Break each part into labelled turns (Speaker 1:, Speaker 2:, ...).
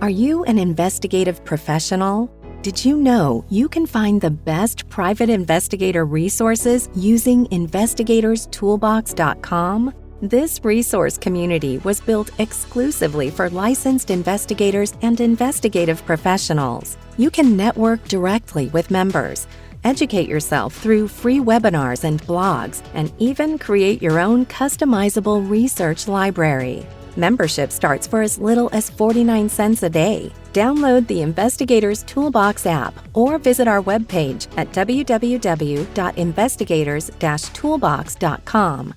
Speaker 1: Are you an investigative professional? Did you know you can find the best private investigator resources using investigatorstoolbox.com? This resource community was built exclusively for licensed investigators and investigative professionals. You can network directly with members, educate yourself through free webinars and blogs, and even create your own customizable research library. Membership starts for as little as 49 cents a day. Download the Investigator's Toolbox app or visit our webpage at www.investigators-toolbox.com.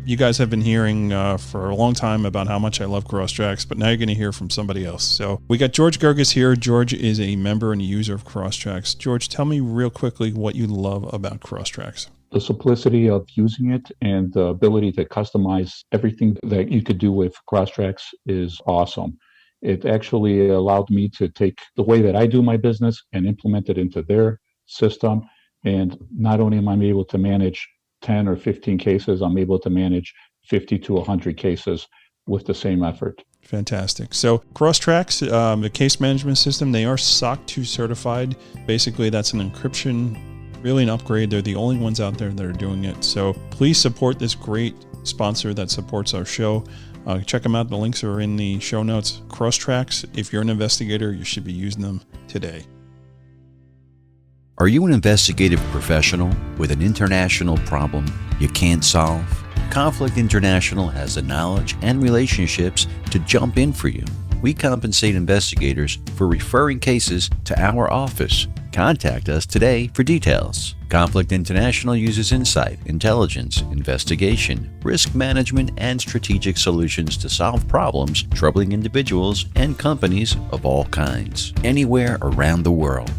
Speaker 2: You guys have been hearing for a long time about how much I love Crosstracks, but now you're going to hear from somebody else. So we got George Gerges here. George is a member and a user of Crosstracks. George, tell me real quickly what you love about Crosstracks.
Speaker 3: The simplicity of using it and the ability to customize everything that you could do with Crosstracks is awesome. It actually allowed me to take the way that I do my business and implement it into their system. And not only am I able to manage 10 or 15 cases, I'm able to manage 50 to 100 cases with the same effort.
Speaker 2: Fantastic. So Crosstracks, the case management system, they are SOC 2 certified. Basically, that's an encryption, really an upgrade. They're the only ones out there that are doing it. So please support this great sponsor that supports our show. Check them out. The links are in the show notes. Crosstracks, if you're an investigator, you should be using them today.
Speaker 4: Are you an investigative professional with an international problem you can't solve? Conflict International has the knowledge and relationships to jump in for you. We compensate investigators for referring cases to our office. Contact us today for details. Conflict International uses insight, intelligence, investigation, risk management, and strategic solutions to solve problems troubling individuals and companies of all kinds, anywhere around the world.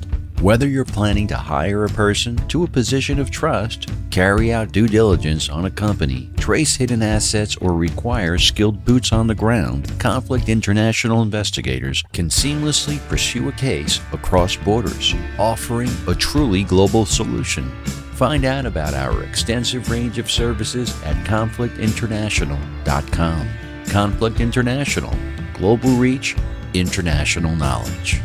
Speaker 4: Whether you're planning to hire a person to a position of trust, carry out due diligence on a company, trace hidden assets, or require skilled boots on the ground, Conflict International investigators can seamlessly pursue a case across borders, offering a truly global solution. Find out about our extensive range of services at conflictinternational.com. Conflict International, global reach, international knowledge.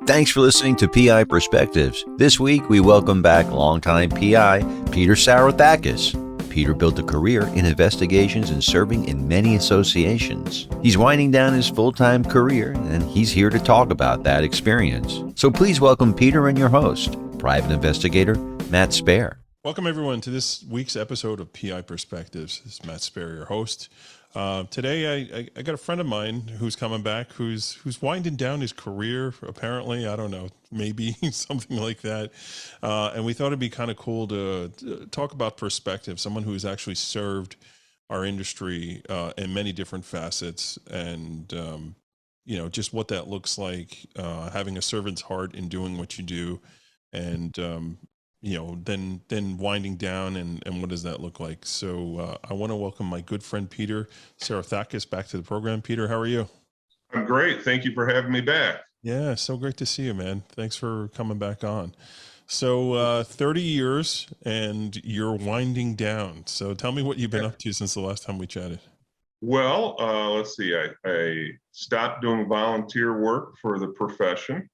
Speaker 4: Thanks for listening to PI Perspectives. This week, we welcome back longtime PI, Peter Psarouthakis. Peter built a career in investigations and serving in many associations. He's winding down his full-time career, and he's here to talk about that experience. So please welcome Peter and your host, private investigator Matt Spaier.
Speaker 2: Welcome, everyone, to this week's episode of PI Perspectives. This is Matt Spaier, your host. Today, I got a friend of mine who's coming back, who's winding down his career, apparently. I don't know, maybe something like that. And we thought it'd be kind of cool to talk about perspective, someone who has actually served our industry in many different facets, and just what that looks like, having a servant's heart in doing what you do, and then winding down, and what does that look like? So I want to welcome my good friend Peter Psarouthakis back to the program. Peter, how are you?
Speaker 5: I'm great. Thank you for having me back.
Speaker 2: Yeah, so great to see you, man. Thanks for coming back on. So 30 years and you're winding down. So tell me what you've been up to since the last time we chatted.
Speaker 5: Well, let's see. I stopped doing volunteer work for the profession.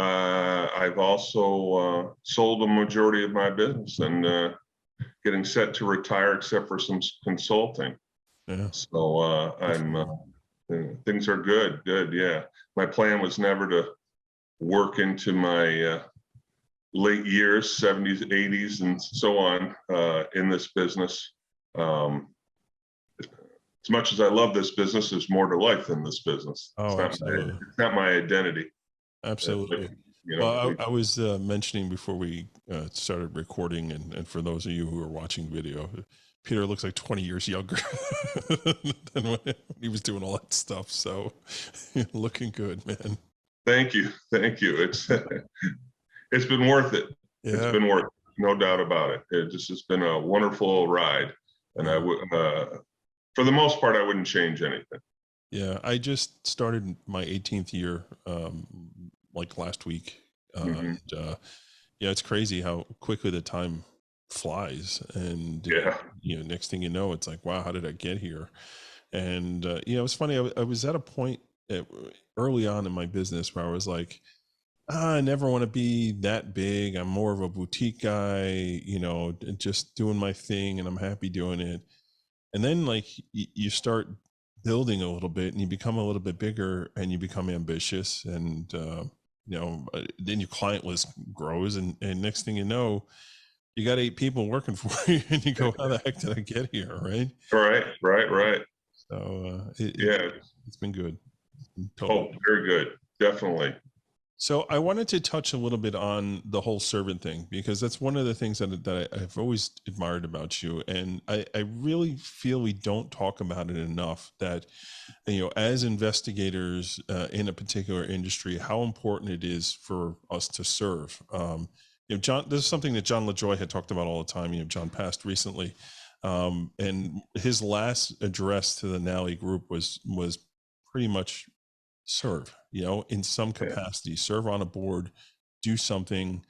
Speaker 5: I've also sold a majority of my business and getting set to retire, except for some consulting.
Speaker 2: Yeah.
Speaker 5: So things are good. Yeah. My plan was never to work into my late years, 70s, 80s, and so on in this business. As much as I love this business, there's more to life than this business.
Speaker 2: Oh, absolutely.
Speaker 5: It's not my identity.
Speaker 2: Absolutely. Well, I was mentioning before we started recording, and for those of you who are watching video, Peter looks like 20 years younger than when he was doing all that stuff. So looking good, man.
Speaker 5: Thank you. It's been worth it. Yeah. It's been worth it, no doubt about it. It's been a wonderful ride, and I would, for the most part, I wouldn't change anything.
Speaker 2: Yeah, I just started my 18th year, like last week. And, it's crazy how quickly the time flies. And, next thing you know, it's like, wow, how did I get here? And it was funny. I was at a point early on in my business where I was like, I never want to be that big. I'm more of a boutique guy, just doing my thing, and I'm happy doing it. And then like you start building a little bit, and you become a little bit bigger, and you become ambitious, and then your client list grows, and next thing you know, you got 8 people working for you, and you go, how the heck did I get here? Right.
Speaker 5: Right.
Speaker 2: So it's been good.
Speaker 5: Totally. Oh, very good. Definitely.
Speaker 2: So I wanted to touch a little bit on the whole servant thing, because that's one of the things that I've always admired about you. And I really feel we don't talk about it enough, that, as investigators in a particular industry, how important it is for us to serve. John, this is something that John LaJoy had talked about all the time. John passed recently. And his last address to the NALI group was pretty much serve, in some capacity, serve on a board, do something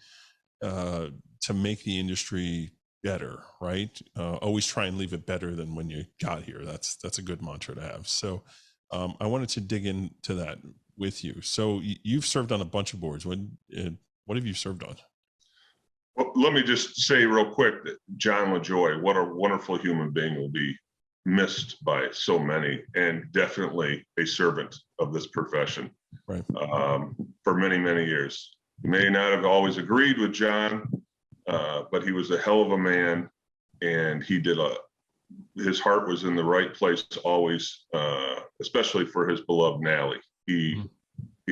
Speaker 2: to make the industry better, right? Always try and leave it better than when you got here. That's a good mantra to have. So I wanted to dig into that with you. So you've served on a bunch of boards. What have you served on?
Speaker 5: Well, let me just say real quick that John LaJoy, what a wonderful human being, will be missed by so many, and definitely a servant of this profession,
Speaker 2: right?
Speaker 5: For many, many years. You may not have always agreed with John, but he was a hell of a man, and his heart was in the right place always, especially for his beloved NALI. He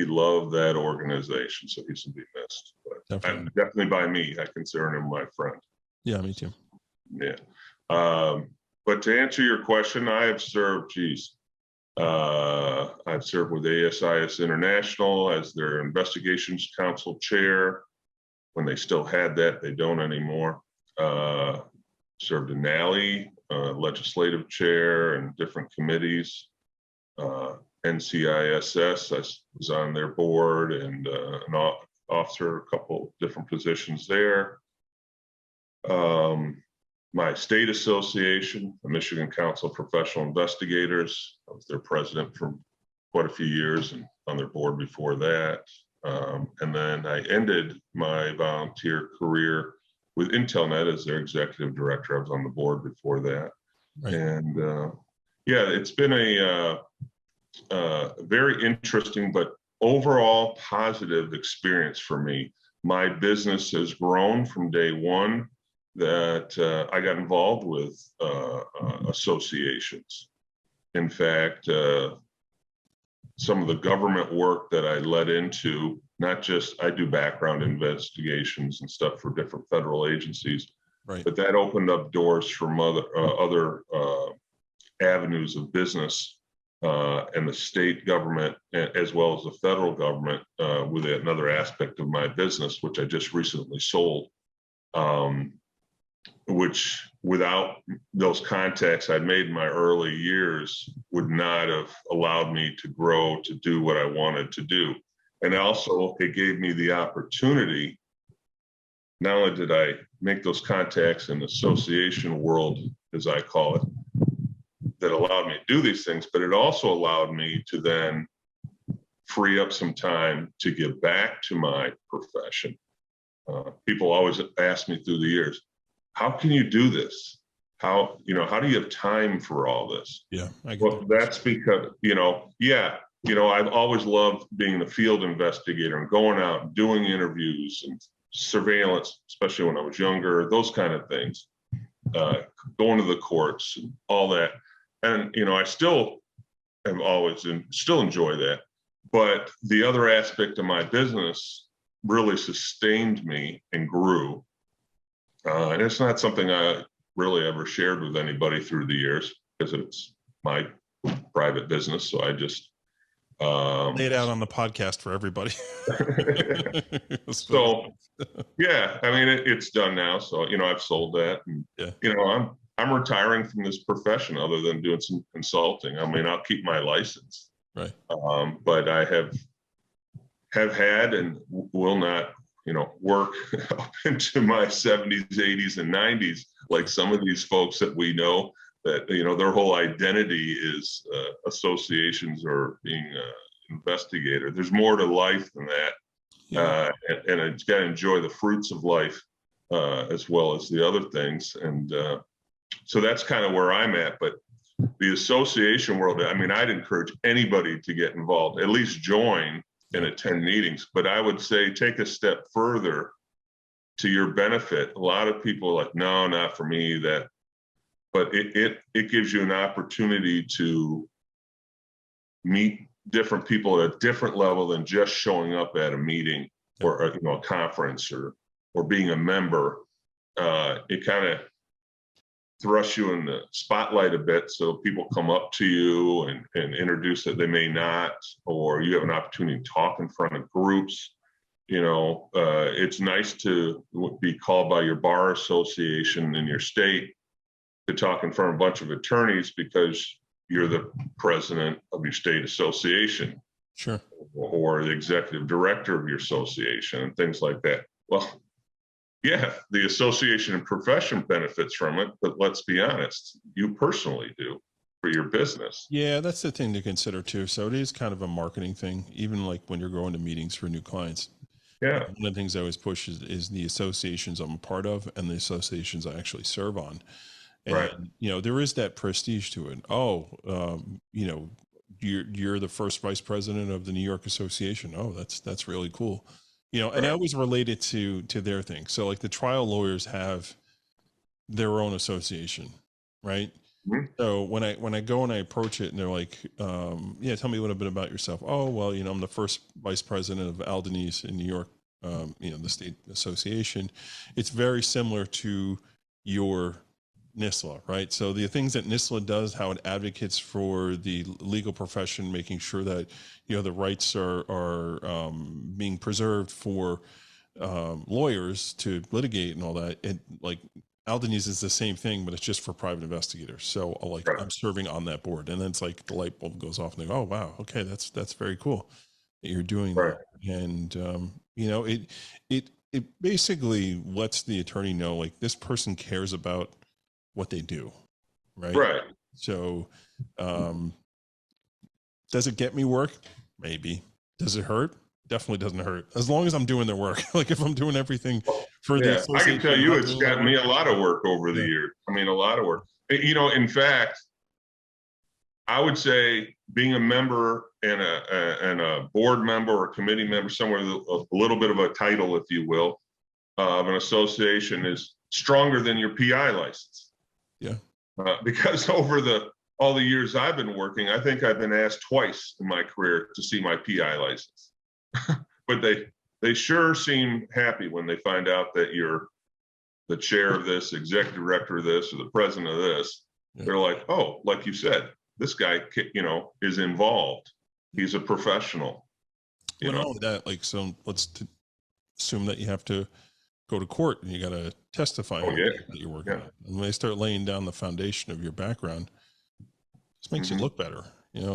Speaker 5: loved that organization, so he's to be missed. But definitely by me, I consider him my friend.
Speaker 2: Yeah, me too.
Speaker 5: Yeah. But to answer your question, I have served, I've served with ASIS International as their investigations council chair. When they still had that, they don't anymore. Served in NALI, legislative chair, and different committees. NCISS, I was on their board, and an officer, a couple different positions there. My state association, the Michigan Council of Professional Investigators, I was their president for quite a few years and on their board before that. And then I ended my volunteer career with Intelnet as their executive director. I was on the board before that. Right. And it's been a very interesting but overall positive experience for me. My business has grown from day one that I got involved with associations. In fact, some of the government work that I led into, not just, I do background investigations and stuff for different federal agencies, right, but that opened up doors from other avenues of business, and the state government, as well as the federal government, with another aspect of my business, which I just recently sold. Which without those contacts I'd made in my early years would not have allowed me to grow to do what I wanted to do. And also it gave me the opportunity, not only did I make those contacts in the association world, as I call it, that allowed me to do these things, but it also allowed me to then free up some time to give back to my profession. People always ask me through the years, how can you do this? How do you have time for all this?
Speaker 2: Yeah.
Speaker 5: Well, that's because, I've always loved being the field investigator and going out and doing interviews and surveillance, especially when I was younger, those kind of things, going to the courts and all that. And, I still have always still enjoy that. But the other aspect of my business really sustained me and grew. And it's not something I really ever shared with anybody through the years because it's my private business. So I just
Speaker 2: lay it out on the podcast for everybody.
Speaker 5: So, it's done now. So, I've sold that. And, I'm retiring from this profession other than doing some consulting. I mean, I'll keep my license.
Speaker 2: Right.
Speaker 5: But I have had and will not work up into my 70s, 80s, and 90s, like some of these folks that we know that, you know, their whole identity is associations or being an investigator. There's more to life than that.
Speaker 2: Yeah.
Speaker 5: And it's got to enjoy the fruits of life as well as the other things. And so that's kind of where I'm at. But the association world, I mean, I'd encourage anybody to get involved, at least join and attend meetings. But I would say take a step further to your benefit. A lot of people are like, no, not for me. But it gives you an opportunity to meet different people at a different level than just showing up at a meeting or a conference or being a member. It kind of thrusts you in the spotlight a bit, so people come up to you and introduce that they may not, or you have an opportunity to talk in front of groups. It's nice to be called by your bar association in your state to talk in front of a bunch of attorneys because you're the president of your state association.
Speaker 2: Sure.
Speaker 5: Or the executive director of your association and things like that. Well, yeah, the association and profession benefits from it, but let's be honest, you personally do for your business.
Speaker 2: Yeah, that's the thing to consider too. So it is kind of a marketing thing, even like when you're going to meetings for new clients.
Speaker 5: Yeah.
Speaker 2: One of the things I always push is the associations I'm a part of and the associations I actually serve on. And,
Speaker 5: right.
Speaker 2: There is that prestige to it. Oh, you're the first vice president of the New York Association. Oh, that's really cool. And
Speaker 5: right.
Speaker 2: I always relate it to their thing. So like the trial lawyers have their own association, right? Mm-hmm. So when I go and I approach it and they're like, tell me a little bit about yourself. Oh, well, I'm the first vice president of Aldenese in New York, the state association. It's very similar to your NISLA, right? So the things that NISLA does, how it advocates for the legal profession, making sure that, the rights are being preserved for lawyers to litigate and all that. And like Aldenese is the same thing, but it's just for private investigators. So like I'm serving on that board, and then it's like the light bulb goes off and they go, oh, wow. Okay. That's very cool that you're doing that. And, it basically lets the attorney know, like, this person cares about what they do. Right. So, does it get me work? Maybe. Does it hurt? Definitely doesn't hurt. As long as I'm doing their work. Like if I'm doing everything for the
Speaker 5: I can tell you it's gotten me a lot of work over the years. I mean, a lot of work. In fact, I would say being a member and a board member or a committee member, somewhere a little bit of a title, if you will, of an association is stronger than your PI license.
Speaker 2: Yeah.
Speaker 5: Because over all the years I've been working, I think I've been asked twice in my career to see my PI license. But they sure seem happy when they find out that you're the chair of this, executive director of this, or the president of this. Yeah. They're like, oh, like you said, this guy, is involved. He's a professional.
Speaker 2: Not only that, like, so let's assume that you have to go to court and you got to testify on that you're working on. And when they start laying down the foundation of your background, this makes you look better.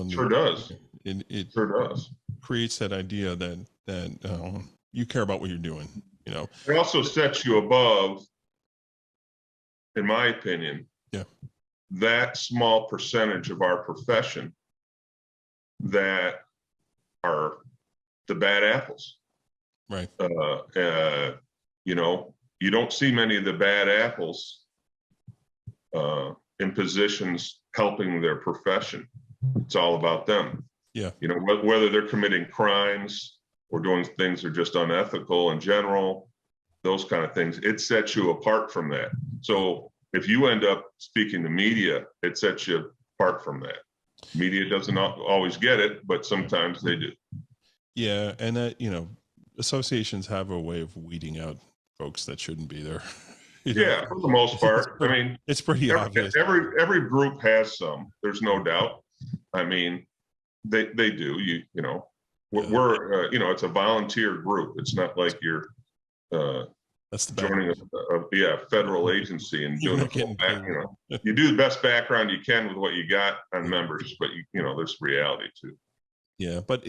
Speaker 5: Sure does.
Speaker 2: It
Speaker 5: sure does.
Speaker 2: Creates that idea that you care about what you're doing.
Speaker 5: It also sets you above, in my opinion, that small percentage of our profession that are the bad apples.
Speaker 2: Right.
Speaker 5: You don't see many of the bad apples in positions helping their profession. It's all about them.
Speaker 2: Yeah.
Speaker 5: Whether they're committing crimes or doing things that are just unethical in general, those kind of things, it sets you apart from that. So if you end up speaking to media, it sets you apart from that. Media doesn't always get it, but sometimes they do.
Speaker 2: Yeah. And that, associations have a way of weeding out folks that shouldn't be there.
Speaker 5: Yeah, for the most part.
Speaker 2: It's pretty obvious.
Speaker 5: Every group has some. There's no doubt. I mean, they do. We're it's a volunteer group. It's not like you're
Speaker 2: that's the
Speaker 5: joining a federal agency and doing you do the best background you can with what you got on members, but there's reality too.
Speaker 2: Yeah, but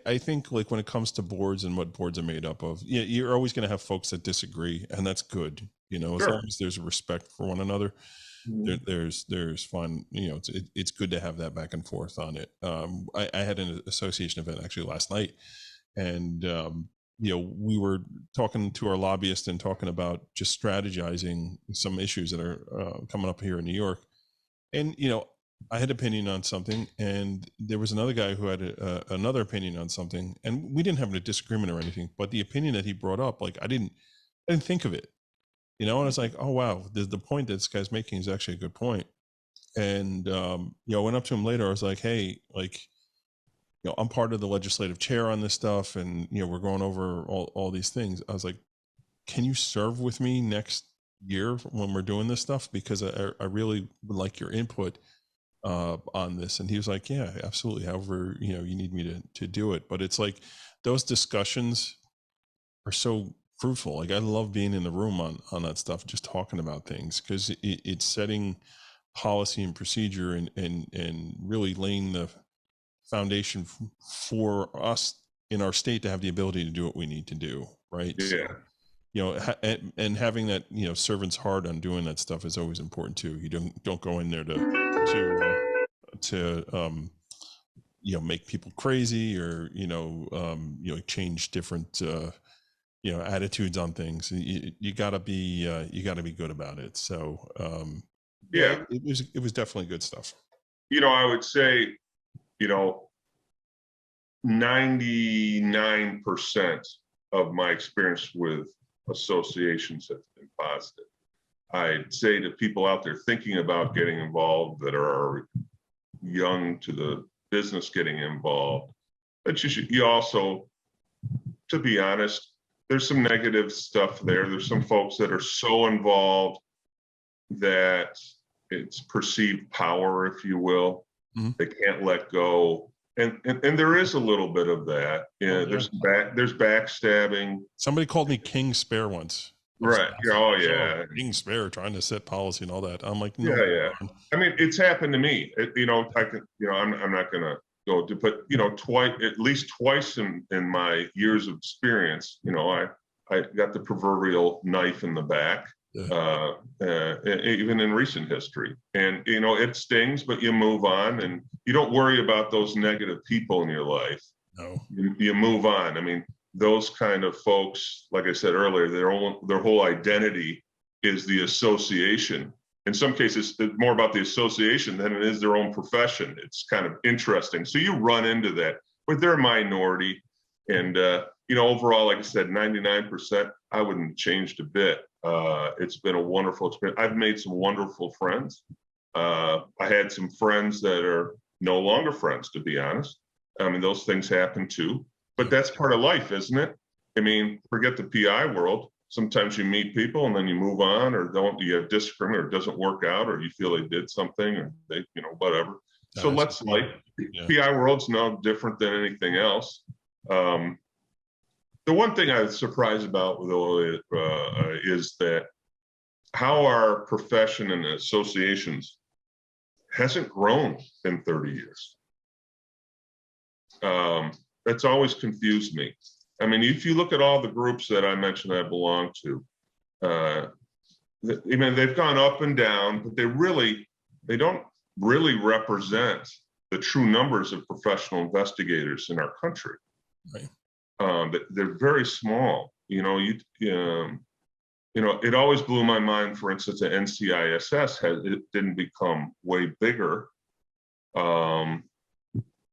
Speaker 2: I think like when it comes to boards and what boards are made up of, you're always going to have folks that disagree, and that's good. As long as there's respect for one another. there's fun. It's good to have that back and forth on it. I had an association event actually last night, and we were talking to our lobbyist and talking about just strategizing some issues that are coming up here in New York. And I had opinion on something, and there was another guy who had another opinion on something, and we didn't have a disagreement or anything. But the opinion that he brought up, like I didn't think of it, and I was like, oh wow, the point that this guy's making is actually a good point. And I went up to him later. I was like, hey, like, I'm part of the legislative chair on this stuff, and we're going over all these things. I was like, can you serve with me next year when we're doing this stuff, because I really would like your input on this. And he was like, yeah, absolutely, however you need me to do it. But it's like those discussions are so fruitful. Like I love being in the room on that stuff, just talking about things, because it's setting policy and procedure and really laying the foundation for us in our state to have the ability to do what we need to do, right?
Speaker 5: Yeah.
Speaker 2: So, and having that servant's heart on doing that stuff is always important too. You don't go in there to make people crazy, or change different attitudes on things. You gotta be good about it. So it was definitely good stuff.
Speaker 5: I would say 99% of my experience with associations has been positive. I'd say to people out there thinking about getting involved, that are young to the business getting involved, that you also, to be honest, there's some negative stuff there. There's some folks that are so involved that it's perceived power, if you will. Mm-hmm. They can't let go. And there is a little bit of that. Yeah, there's backstabbing.
Speaker 2: Somebody called me King Spaier once.
Speaker 5: Right. Oh yeah.
Speaker 2: King Spaier trying to set policy and all that. I'm like, no.
Speaker 5: Yeah. I mean, it's happened to me. I can. I'm not gonna go to, but at least twice in my years of experience, I got the proverbial knife in the back. Yeah. Even in recent history, and it stings, but you move on, and you don't worry about those negative people in your life.
Speaker 2: No,
Speaker 5: you move on. I mean, those kind of folks, like I said earlier, their whole identity is the association. In some cases, it's more about the association than it is their own profession. It's kind of interesting. So you run into that, but they're a minority, and overall, like I said, 99%, I wouldn't change a bit. It's been a wonderful experience. I've made some wonderful friends. I had some friends that are no longer friends, to be honest. I mean, those things happen too, but that's part of life, isn't it? I mean, forget the PI world. Sometimes you meet people and then you move on, or you have disagreement, or it doesn't work out, or you feel they did something, or they, whatever. So let's PI world's no different than anything else. The one thing I was surprised about, though, is that how our profession and associations hasn't grown in 30 years. That's always confused me. I mean, if you look at all the groups that I mentioned I belong to, they've gone up and down, but they don't really represent the true numbers of professional investigators in our country.
Speaker 2: Right.
Speaker 5: They're very small. It always blew my mind, for instance, that NCISS didn't become way bigger.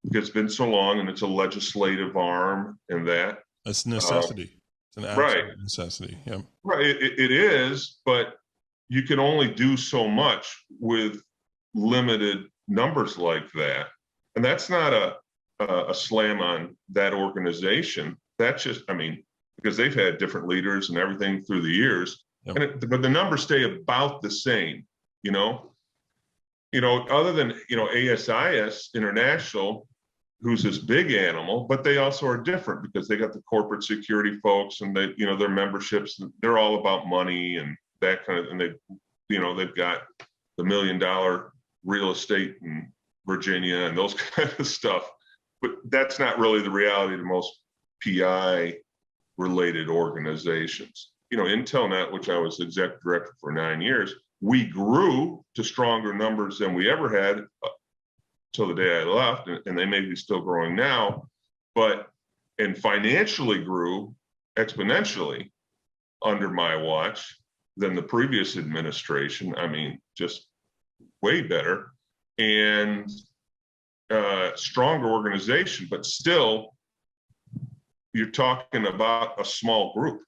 Speaker 5: It's been so long, and it's a legislative arm, and that.
Speaker 2: It's a necessity. It's an absolute necessity. Yeah.
Speaker 5: Right. It is, but you can only do so much with limited numbers like that. And that's not a slam on that organization. That's just, because they've had different leaders and everything through the years, but the numbers stay about the same, other than, ASIS International, who's this big animal, but they also are different because they got the corporate security folks, and they, their memberships, they're all about money and that kind of, and they've got the $1 million real estate in Virginia and those kind of stuff. But that's not really the reality of most PI related organizations. Intelnet, which I was executive director for 9 years, we grew to stronger numbers than we ever had till the day I left, and they may be still growing now, and financially grew exponentially under my watch than the previous administration. I mean, just way better, and stronger organization, but still, you're talking about a small group.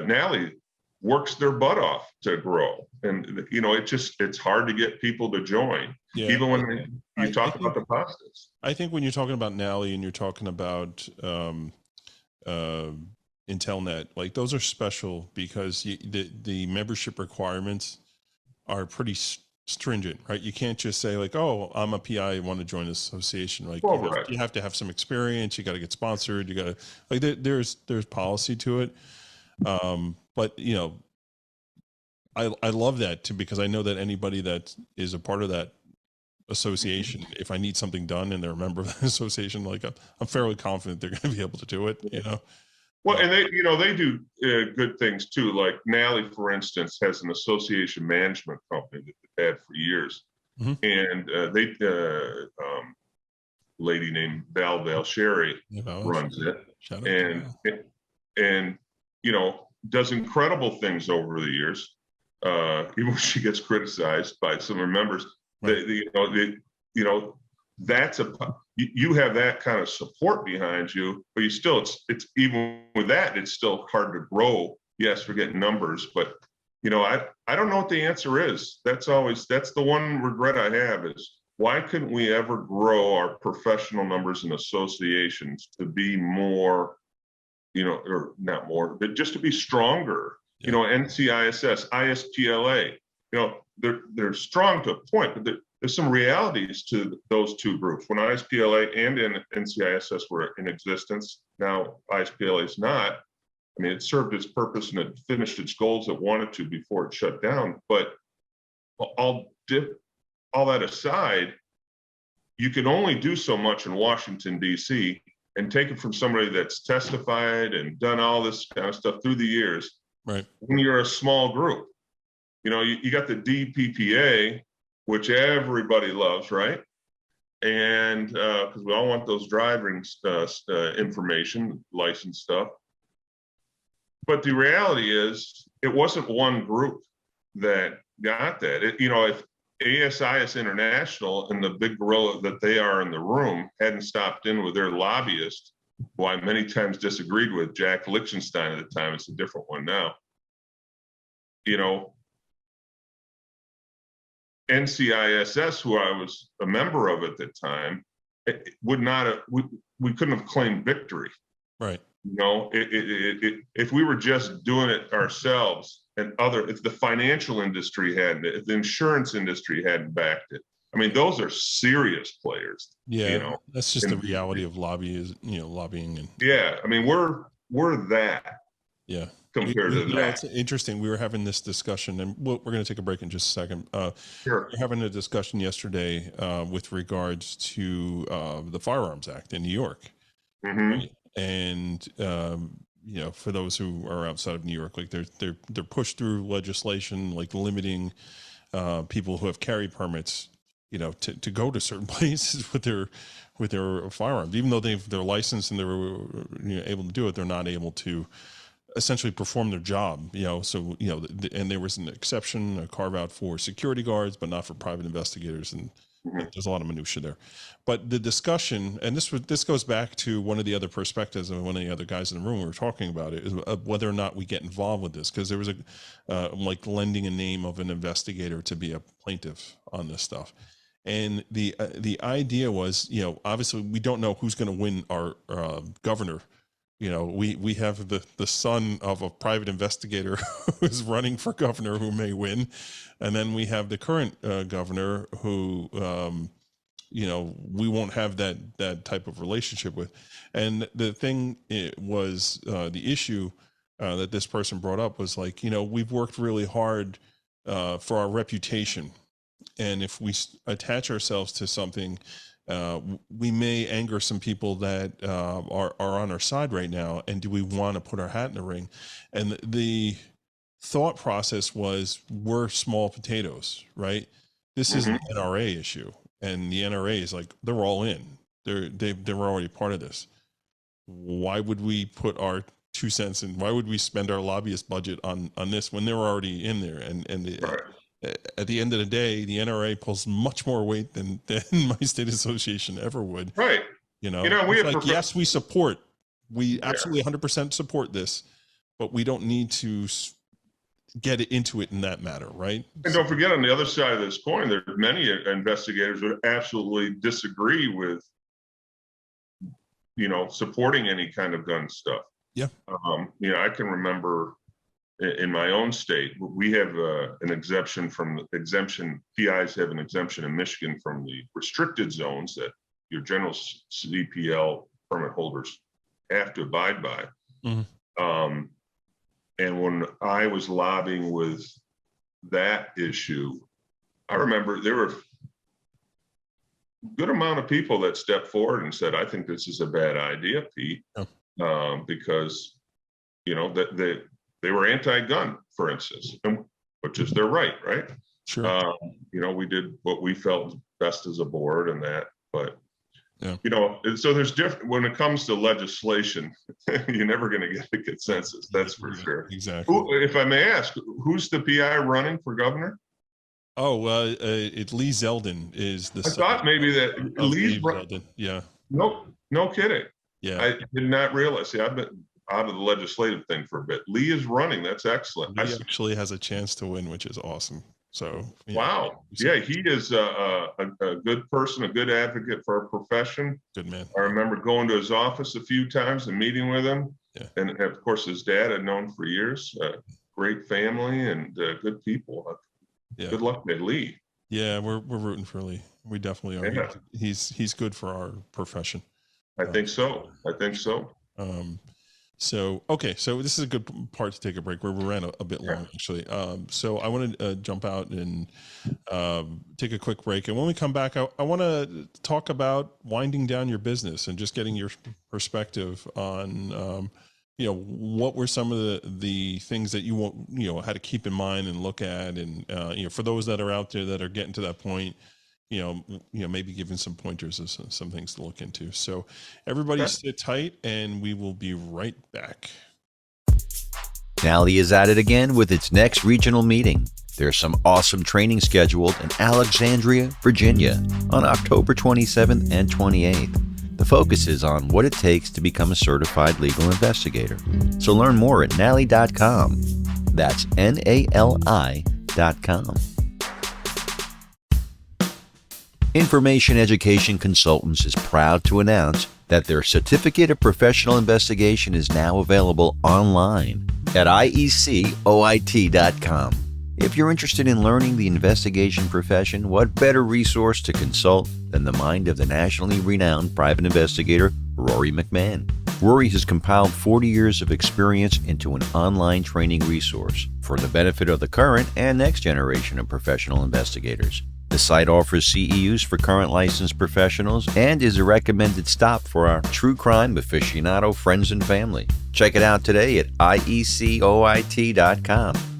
Speaker 5: Nally works their butt off to grow, and it's hard to get people to join, even when you talk about the positives.
Speaker 2: I think when you're talking about Nally and you're talking about Intelnet, like those are special because the membership requirements are pretty stringent, right? You can't just say like, oh, I'm a PI, I want to join this association. Like you have to have some experience. You got to get sponsored. You got to like there's policy to it. But I love that too, because I know that anybody that is a part of that association, if I need something done and they're a member of the association, like I'm fairly confident they're going to be able to do it,
Speaker 5: Well, and they do good things too. Like Nally, for instance, has an association management company that they've had for years, and lady named Val Sherry runs it, and does incredible things over the years. Even when she gets criticized by some of her members, that's you have that kind of support behind you, but it's even with that, it's still hard to grow. Yes, we're getting numbers, but I don't know what the answer is. That's the one regret I have is why couldn't we ever grow our professional numbers and associations to be more, or not more, but just to be stronger. NCISS, ISPLA, they're strong to a point, but there's some realities to those two groups. When ISPLA and NCISS were in existence, now ISPLA is not. I mean, it served its purpose and it finished its goals it wanted to before it shut down. But all that aside, you can only do so much in Washington, D.C., and take it from somebody that's testified and done all this kind of stuff through the years.
Speaker 2: Right.
Speaker 5: When you're a small group, you got the DPPA, which everybody loves, right? And because we all want those driving information, license stuff. But the reality is, it wasn't one group that got that. If ASIS International and the big gorilla that they are in the room hadn't stopped in with their lobbyist, who I many times disagreed with, Jack Lichtenstein at the time, it's a different one now, NCISS, who I was a member of at the time, would not have, we couldn't have claimed victory.
Speaker 2: Right.
Speaker 5: If we were just doing it ourselves and if the financial industry hadn't, if the insurance industry hadn't backed it, I mean, those are serious players.
Speaker 2: Yeah, that's just the reality of lobbying. And
Speaker 5: I mean, we're that.
Speaker 2: Yeah.
Speaker 5: Compared to that.
Speaker 2: It's interesting. We were having this discussion, and we're going to take a break in just a second.
Speaker 5: Sure.
Speaker 2: We're having a discussion yesterday with regards to the Firearms Act in New York.
Speaker 5: Mm-hmm.
Speaker 2: And for those who are outside of New York, like they're pushed through legislation like limiting people who have carry permits, to go to certain places with their firearms, even though they're licensed and they're able to do it, they're not able to essentially perform their job. And there was an exception, a carve out for security guards, but not for private investigators, and there's a lot of minutia there. But the discussion, and this goes back to one of the other perspectives of one of the other guys in the room we were talking about it, is whether or not we get involved with this, because there was like lending a name of an investigator to be a plaintiff on this stuff. And the idea was, obviously we don't know who's going to win our governor. We have the son of a private investigator who's running for governor who may win. And then we have the current governor who, we won't have that type of relationship with. And the thing was, the issue that this person brought up was like, we've worked really hard for our reputation. And if we attach ourselves to something, we may anger some people that are on our side right now. And do we want to put our hat in the ring? And the thought process was we're small potatoes, right? This is an NRA issue, and the NRA is like, they're all in. They're already part of this. Why would we put our 2 cents in? Why would we spend our lobbyist budget on this when they're already in there? At the end of the day, the NRA pulls much more weight than my state association ever would.
Speaker 5: Right.
Speaker 2: We
Speaker 5: have
Speaker 2: like, yes, we absolutely 100% support this, but we don't need to get into it in that matter, right?
Speaker 5: And don't forget, on the other side of this coin, there are many investigators who absolutely disagree with, supporting any kind of gun stuff.
Speaker 2: Yeah.
Speaker 5: I can remember in my own state, we have an exemption PIs have an exemption in Michigan from the restricted zones that your general CPL permit holders have to abide by. And when I was lobbying with that issue, I remember there were a good amount of people that stepped forward and said, I think this is a bad idea, Pete, because, that they were anti-gun, for instance, which is their right?
Speaker 2: Sure.
Speaker 5: We did what we felt best as a board and that, but
Speaker 2: yeah.
Speaker 5: So there's different when it comes to legislation. You're never going to get a consensus. That's for sure.
Speaker 2: Exactly.
Speaker 5: If I may ask, who's the PI running for governor?
Speaker 2: It's Lee Zeldin is the.
Speaker 5: I thought maybe that Lee's running.
Speaker 2: Yeah.
Speaker 5: No kidding.
Speaker 2: Yeah.
Speaker 5: I did not realize. See, I've been out of the legislative thing for a bit. Lee is running. That's excellent.
Speaker 2: He actually has a chance to win, which is awesome. So
Speaker 5: wow, yeah, he is a good person, a good advocate for our profession.
Speaker 2: Good man.
Speaker 5: I remember going to his office a few times and meeting with him. Yeah. And of course, his dad I'd known for years. Great family and good people. Yeah. Good luck to Lee.
Speaker 2: Yeah, we're rooting for Lee. We definitely are. Yeah. He's good for our profession.
Speaker 5: I think so.
Speaker 2: So this is a good part to take a break where we ran a bit long, actually. So I want to jump out and take a quick break. And when we come back, I want to talk about winding down your business and just getting your perspective on, what were some of the things that you want, had to keep in mind and look at. And, for those that are out there that are getting to that point, maybe giving some pointers of some things to look into. So everybody sit tight and we will be right back.
Speaker 4: Nally is at it again with its next regional meeting. There's some awesome training scheduled in Alexandria, Virginia on October 27th and 28th. The focus is on what it takes to become a certified legal investigator. So learn more at nally.com. That's NALI.com. Information Education Consultants is proud to announce that their Certificate of Professional Investigation is now available online at IECOIT.com. If you're interested in learning the investigation profession, what better resource to consult than the mind of the nationally renowned private investigator, Rory McMahon. Rory has compiled 40 years of experience into an online training resource for the benefit of the current and next generation of professional investigators. The site offers CEUs for current licensed professionals and is a recommended stop for our true crime aficionado friends and family. Check it out today at IECOIT.com.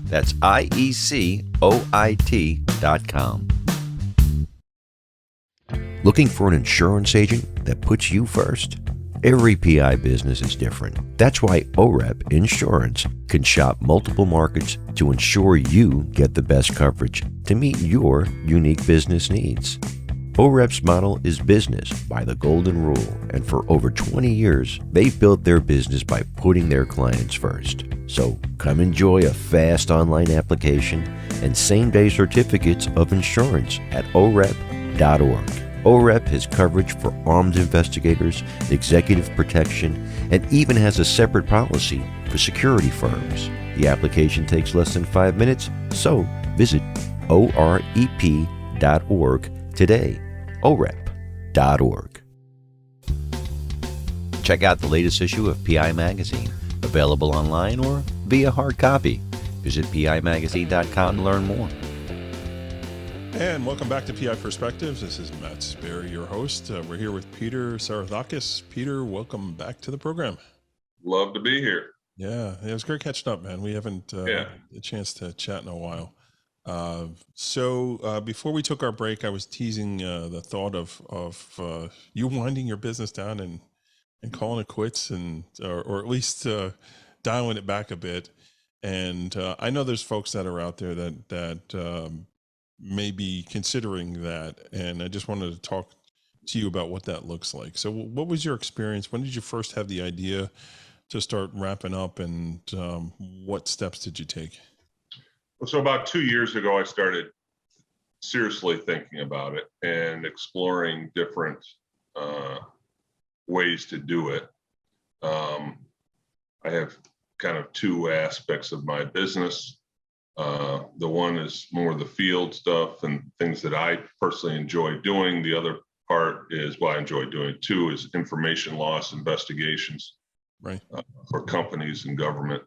Speaker 4: That's IECOIT.com. Looking for an insurance agent that puts you first? Every PI business is different. That's why OREP Insurance can shop multiple markets to ensure you get the best coverage to meet your unique business needs. OREP's model is business by the golden rule, and for over 20 years, they've built their business by putting their clients first. So come enjoy a fast online application and same-day certificates of insurance at OREP.org. OREP has coverage for armed investigators, executive protection, and even has a separate policy for security firms. The application takes less than 5 minutes, so visit OREP.org today. OREP.org. Check out the latest issue of PI Magazine, available online or via hard copy. Visit PIMagazine.com to learn more.
Speaker 2: And welcome back to PI Perspectives. This is Matt Spaier, your host. We're here with Peter Psarouthakis. Peter, welcome back to the program.
Speaker 5: Love to be here.
Speaker 2: Yeah, it was great catching up, man. We haven't
Speaker 5: Yeah.
Speaker 2: had a chance to chat in a while. So before we took our break, I was teasing the thought of you winding your business down and calling it quits, and or at least dialing it back a bit. And I know there's folks that are out there that may be considering that, and I just wanted to talk to you about what that looks like. So, what was your experience? When did you first have the idea to start wrapping up, and what steps did you take?
Speaker 5: So about 2 years ago, I started seriously thinking about it and exploring different ways to do it. I have kind of two aspects of my business. The one is more the field stuff and things that I personally enjoy doing. The other part is what I enjoy doing too, is information loss investigations,
Speaker 2: Right.
Speaker 5: For companies and government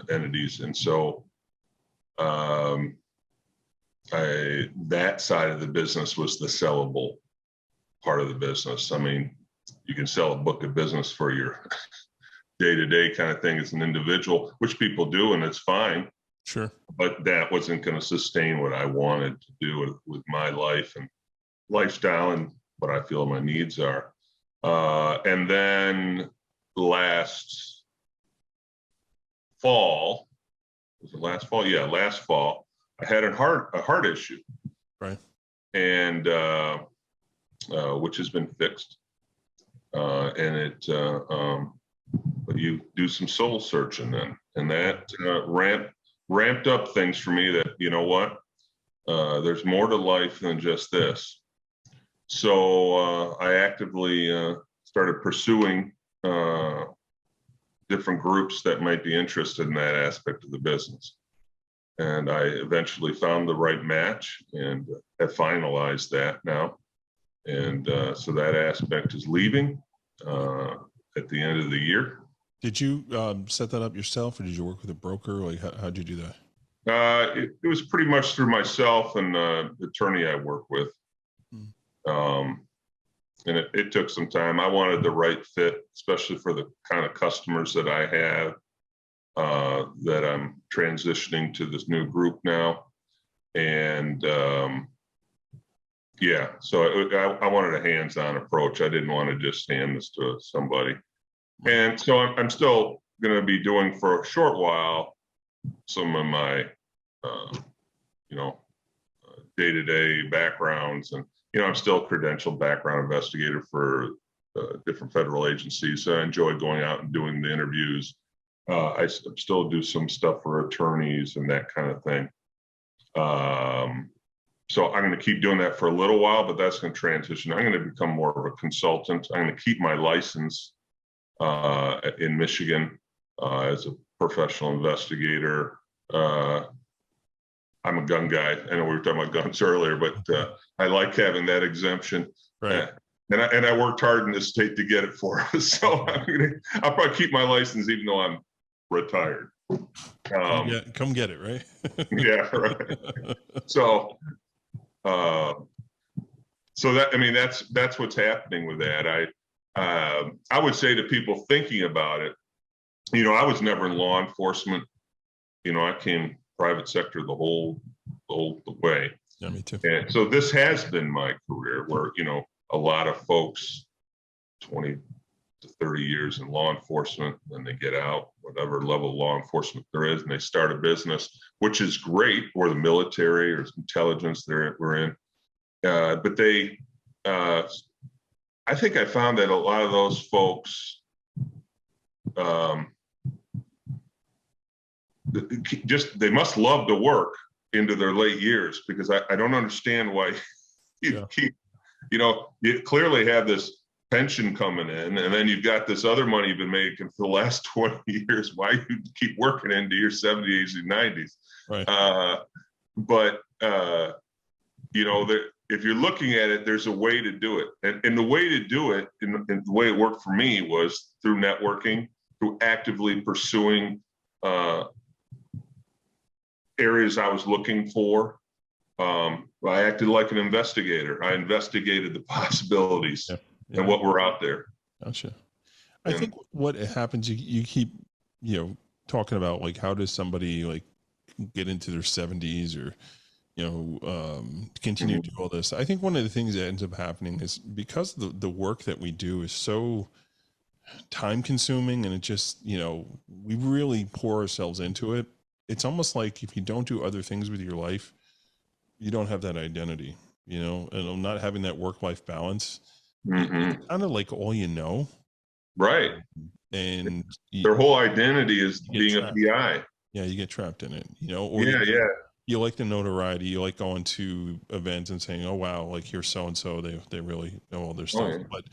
Speaker 5: entities. And so that side of the business was the sellable part of the business. I mean, you can sell a book of business for your day-to-day kind of thing as an individual, which people do, and it's fine.
Speaker 2: Sure.
Speaker 5: But that wasn't going to sustain what I wanted to do with my life and lifestyle and what I feel my needs are. And then last fall, was it last fall? Yeah, last fall, I had a heart issue.
Speaker 2: Right.
Speaker 5: And which has been fixed. But you do some soul searching then, and that ramped up things for me that, you know what, there's more to life than just this. So I actively started pursuing different groups that might be interested in that aspect of the business. And I eventually found the right match and have finalized that now. And so that aspect is leaving at the end of the year.
Speaker 2: Did you set that up yourself, or did you work with a broker? Like, how'd you do that?
Speaker 5: It was pretty much through myself and the attorney I work with. And it took some time. I wanted the right fit, especially for the kind of customers that I have, that I'm transitioning to this new group now. And yeah, so I wanted a hands-on approach. I didn't want to just hand this to somebody. And so I'm still going to be doing for a short while some of my, day-to-day backgrounds. And, I'm still a credentialed background investigator for different federal agencies. So I enjoy going out and doing the interviews. I still do some stuff for attorneys and that kind of thing. So I'm going to keep doing that for a little while, but that's going to transition. I'm going to become more of a consultant. I'm going to keep my license in Michigan as a professional investigator. I'm a gun guy. I know we were talking about guns earlier, but I like having that exemption.
Speaker 2: Right.
Speaker 5: And I worked hard in this state to get it for us. So I'll probably keep my license even though I'm retired.
Speaker 2: Come get it, right?
Speaker 5: Yeah, right. So that's what's happening with that. I would say to people thinking about it, I was never in law enforcement. I came private sector the whole way.
Speaker 2: Yeah, me too.
Speaker 5: And so this has been my career where, a lot of folks, 20 to 30 years in law enforcement, then they get out, whatever level of law enforcement there is, and they start a business, which is great, or the military or intelligence we're in. But I think I found that a lot of those folks they must love to work into their late years, because I don't understand why you clearly have this pension coming in, and then you've got this other money you've been making for the last 20 years. Why you keep working into your 70s, 80s, 90s?
Speaker 2: Right.
Speaker 5: But if you're looking at it, there's a way to do it. And the way to do it, and the way it worked for me, was through networking, through actively pursuing areas I was looking for. I acted like an investigator. I investigated the possibilities and what were out there.
Speaker 2: Gotcha. I think what happens, you keep, talking about like how does somebody like get into their 70s or continue to do all this. I think one of the things that ends up happening is because the work that we do is so time consuming, and it just, we really pour ourselves into it. It's almost like if you don't do other things with your life, you don't have that identity, and not having that work-life balance. It's kind of like all
Speaker 5: right.
Speaker 2: And
Speaker 5: their whole identity is being a PI.
Speaker 2: Yeah, you get trapped in it, you like the notoriety, you like going to events and saying, oh wow, like here's so and so, they really know all their stuff. But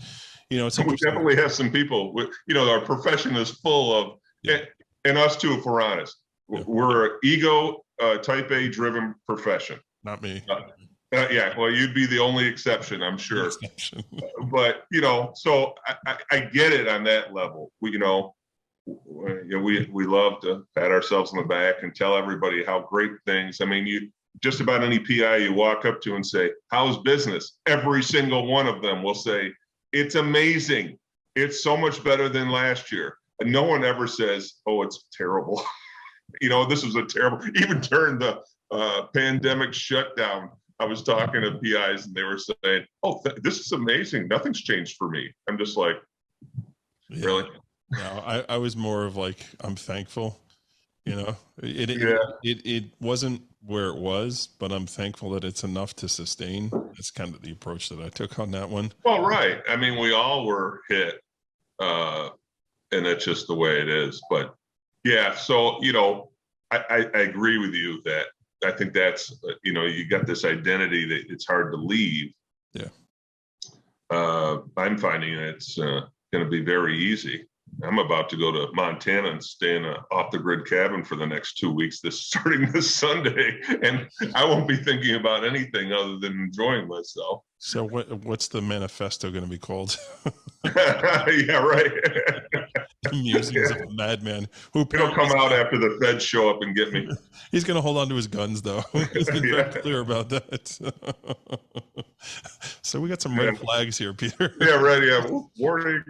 Speaker 2: it's
Speaker 5: we definitely have some people with, our profession is full of, and us too, if we're honest. We're an ego type A driven profession.
Speaker 2: Not me.
Speaker 5: Well, you'd be the only exception, I'm sure. But so I get it on that level. We love to pat ourselves on the back and tell everybody how great things. I mean, you just about any PI you walk up to and say, how's business? Every single one of them will say, it's amazing. It's so much better than last year. And no one ever says, oh, it's terrible. This was a terrible, even during the pandemic shutdown, I was talking to PIs and they were saying, oh, this is amazing. Nothing's changed for me. I'm just like, really?
Speaker 2: No, I was more of like, I'm thankful, it wasn't where it was, but I'm thankful that it's enough to sustain. That's kind of the approach that I took on that one.
Speaker 5: Well, right. I mean, we all were hit, and that's just the way it is. But yeah, so, I agree with you that I think that's, you got this identity that it's hard to leave.
Speaker 2: Yeah.
Speaker 5: I'm finding it's going to be very easy. I'm about to go to Montana and stay in an off-the-grid cabin for the next 2 weeks, starting this Sunday, and I won't be thinking about anything other than enjoying myself.
Speaker 2: So what's the manifesto going to be called?
Speaker 5: Yeah, right.
Speaker 2: The Musings of a Madman.
Speaker 5: It'll come out after the feds show up and get me.
Speaker 2: He's going to hold on to his guns, though. He's been very clear about that. So we got some red flags here, Peter.
Speaker 5: Yeah, right. Yeah, warning.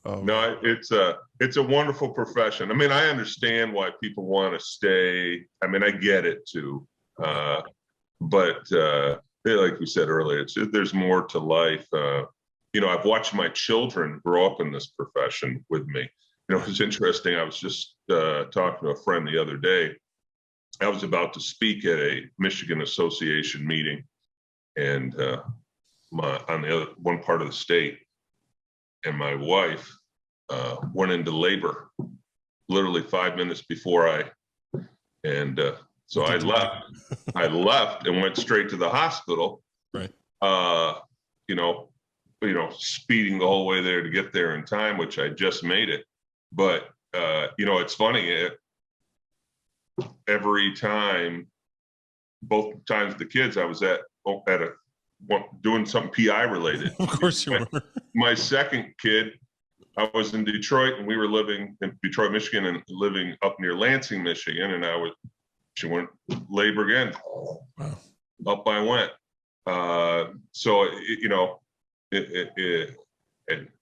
Speaker 5: No, it's a wonderful profession. I mean, I understand why people want to stay. I mean, I get it too. But like we said earlier, there's more to life. I've watched my children grow up in this profession with me. It's interesting. I was just talking to a friend the other day. I was about to speak at a Michigan Association meeting, and on the other one part of the state, and my wife went into labor literally 5 minutes before so I left. I left and went straight to the hospital.
Speaker 2: Right.
Speaker 5: Speeding the whole way there to get there in time, which I just made it. But it's funny. Every time, both times the kids I was at doing something PI related.
Speaker 2: Of course you were.
Speaker 5: My second kid, I was in Detroit, and we were living in Detroit, Michigan, and living up near Lansing, Michigan, and she went labor again.
Speaker 2: Wow.
Speaker 5: Up I went. So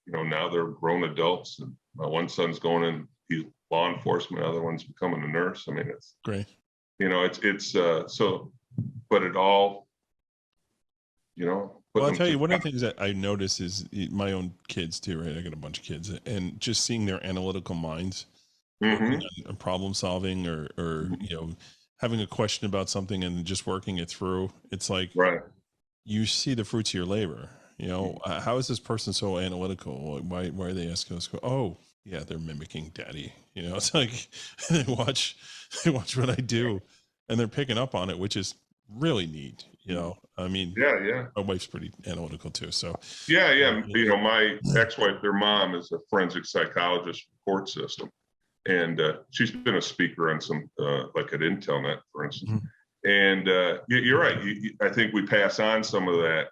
Speaker 5: now they're grown adults, and my one son's going in, he's law enforcement, the other one's becoming a nurse. I mean, it's
Speaker 2: great.
Speaker 5: But it all,
Speaker 2: well, I'll tell you, one of the things that I notice is my own kids too, right? I got a bunch of kids, and just seeing their analytical minds, on problem solving, or having a question about something and just working it through. It's like,
Speaker 5: right.
Speaker 2: You see the fruits of your labor. How is this person so analytical? Why are they asking us? Oh, yeah, they're mimicking daddy. It's like they watch what I do, and they're picking up on it, which is really neat. I mean,
Speaker 5: yeah.
Speaker 2: My wife's pretty analytical too. So
Speaker 5: yeah. My ex-wife, their mom is a forensic psychologist for court system, and she's been a speaker on some like at IntelNet, for instance. Mm-hmm. And you're right. I think we pass on some of that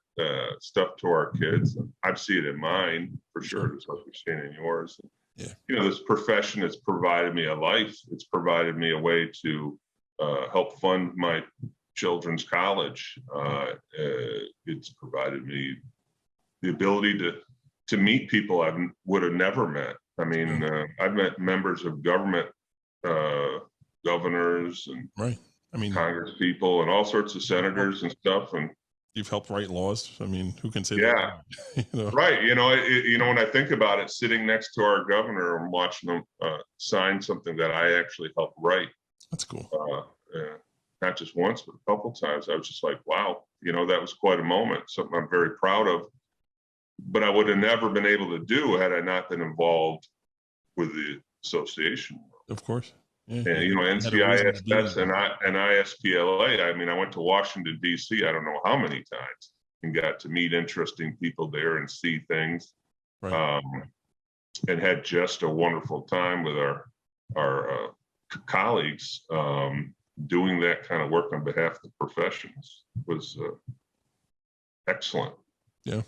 Speaker 5: stuff to our kids. I see it in mine for sure. Just like you're seeing in yours.
Speaker 2: Yeah.
Speaker 5: This profession has provided me a life. It's provided me a way to help fund my children's college. It's provided me the ability to meet people I would have never met. I mean, I've met members of government, governors and
Speaker 2: Right. I mean,
Speaker 5: Congress people and all sorts of senators and stuff. And
Speaker 2: you've helped write laws. I mean, who can say
Speaker 5: yeah,
Speaker 2: that? You know?
Speaker 5: right. You know, when I think about it, sitting next to our governor and watching him sign something that I actually helped write.
Speaker 2: That's cool.
Speaker 5: Not just once, but a couple times. I was just like, wow, you know, that was quite a moment, something I'm very proud of. But I would have never been able to do had I not been involved with the association.
Speaker 2: Of course. Yeah,
Speaker 5: and, you know, NCISS and ISPLA. I mean, I went to Washington, D.C. I don't know how many times and got to meet interesting people there and see things.
Speaker 2: Right.
Speaker 5: And had just a wonderful time with our colleagues doing that kind of work on behalf of the professions. Was excellent.
Speaker 2: Yeah.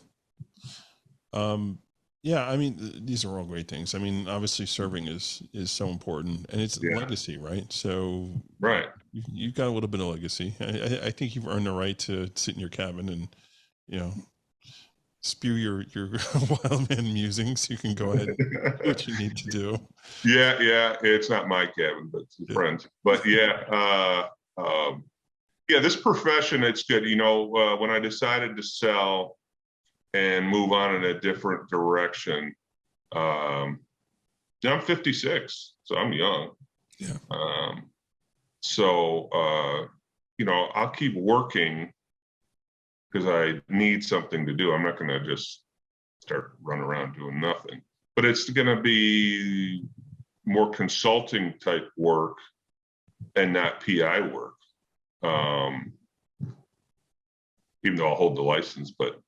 Speaker 2: Yeah, I mean, these are all great things. I mean, obviously serving is so important, and it's legacy, right? So
Speaker 5: right,
Speaker 2: you've got a little bit of legacy. I think you've earned the right to sit in your cabin and, you know, spew your wild man musings. You can go ahead and do what you need to do.
Speaker 5: Yeah, it's not my cabin, but it's friends. But yeah, this profession, it's good. You know, when I decided to sell and move on in a different direction, I'm 56, so I'm young.
Speaker 2: Yeah.
Speaker 5: You know, I'll keep working because I need something to do. I'm not going to just start running around doing nothing. But it's going to be more consulting type work and not PI work. Even though I'll hold the license, but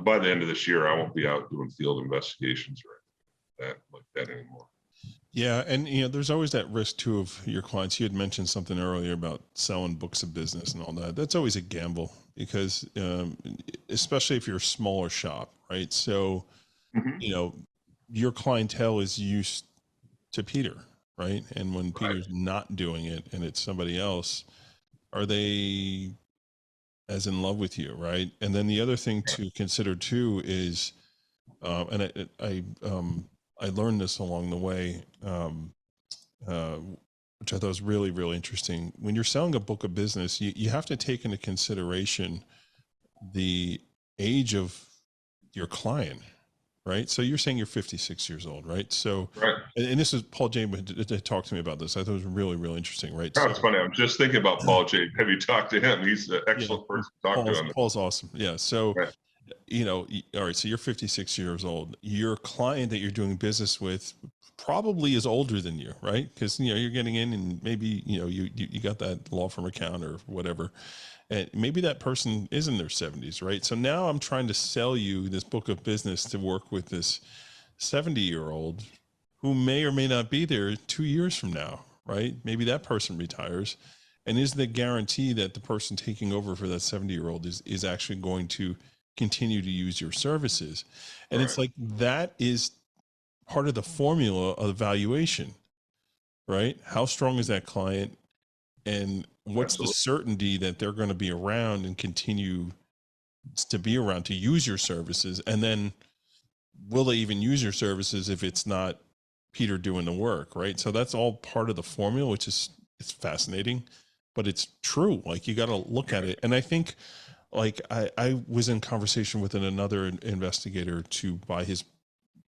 Speaker 5: by the end of this year, I won't be out doing field investigations or like that anymore. Yeah, and you know,
Speaker 2: there's always that risk too of your clients. You had mentioned something earlier about selling books of business and all that. That's always a gamble because, especially if you're a smaller shop, right? So, you know, your clientele is used to Peter, right? And when Peter's not doing it and it's somebody else, are they as in love with you, right? And then the other thing to consider too is, and I learned this along the way, which I thought was really, really interesting. When you're selling a book of business, you have to take into consideration the age of your client, right? So you're saying you're 56 years old, right? So, and this is Paul James talked to me about this. I thought it was really, really interesting, right?
Speaker 5: Oh, it's funny. I'm just thinking about Paul James. Have you talked to him? He's an excellent person to talk to.
Speaker 2: Paul's awesome. Yeah. So, you know, all right. So you're 56 years old. Your client that you're doing business with probably is older than you, right? Because, you know, you're getting in and maybe, you know, you got that law firm account or whatever. And maybe that person is in their 70s, right? So now I'm trying to sell you this book of business to work with this 70-year-old who may or may not be there 2 years from now, right? Maybe that person retires. And is the guarantee that the person taking over for that 70-year-old is actually going to continue to use your services? And it's like, that is part of the formula of valuation, right? How strong is that client? And what's the certainty that they're going to be around and continue to be around to use your services? And then will they even use your services if it's not Peter doing the work, right? So that's all part of the formula, which is, it's fascinating, but it's true. Like, you got to look at it. And I think, like, I was in conversation with another investigator to buy his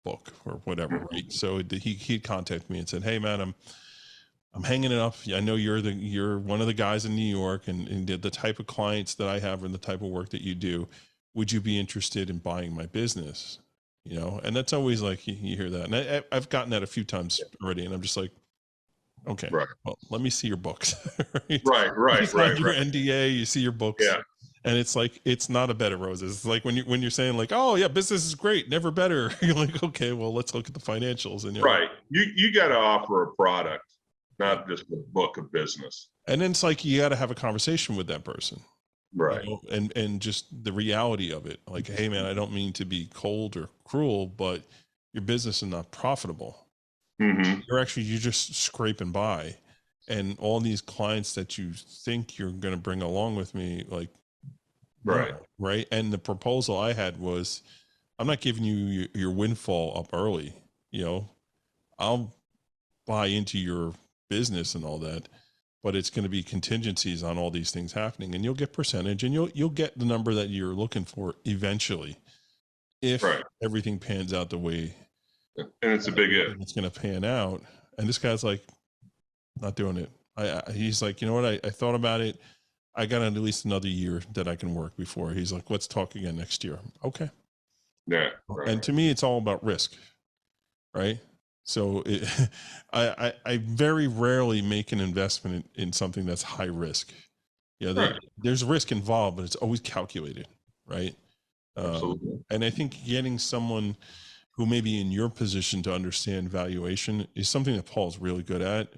Speaker 2: book or whatever, right? So he contacted me and said, "Hey man, I'm hanging it up. I know you're one of the guys in New York and the type of clients that I have and the type of work that you do. Would you be interested in buying my business?" You know, and that's always like, you hear that. And I've gotten that a few times already. And I'm just like, okay, well, let me see your books. Right. You sign your NDA, you see your books. Yeah. And it's like, it's not a bed of roses. It's like when you're saying like, oh yeah, business is great, never better. You're like, okay, well, let's look at the financials. And you got to offer a product, not just a book of business. And then it's like, you got to have a conversation with that person. Right. You know, and just the reality of it. Like, hey man, I don't mean to be cold or cruel, but your business is not profitable. You're just scraping by. And all these clients that you think you're going to bring along with me, like, right. And the proposal I had was, I'm not giving you your windfall up early. You know, I'll buy into your business and all that, but it's going to be contingencies on all these things happening, and you'll get percentage, and you'll get the number that you're looking for eventually, if
Speaker 5: Right.
Speaker 2: everything pans out the way
Speaker 5: And it's a big if.
Speaker 2: it's going to pan out. And this guy's like, not doing it. He's like, you know what? I thought about it. I got at least another year that I can work before. He's like, let's talk again next year. Okay.
Speaker 5: Yeah. Right.
Speaker 2: And to me, it's all about risk, right? So I very rarely make an investment in something that's high risk. Yeah,
Speaker 5: Right.
Speaker 2: there's risk involved, but it's always calculated, right?
Speaker 5: Absolutely.
Speaker 2: And I think getting someone who may be in your position to understand valuation is something that Paul's really good at.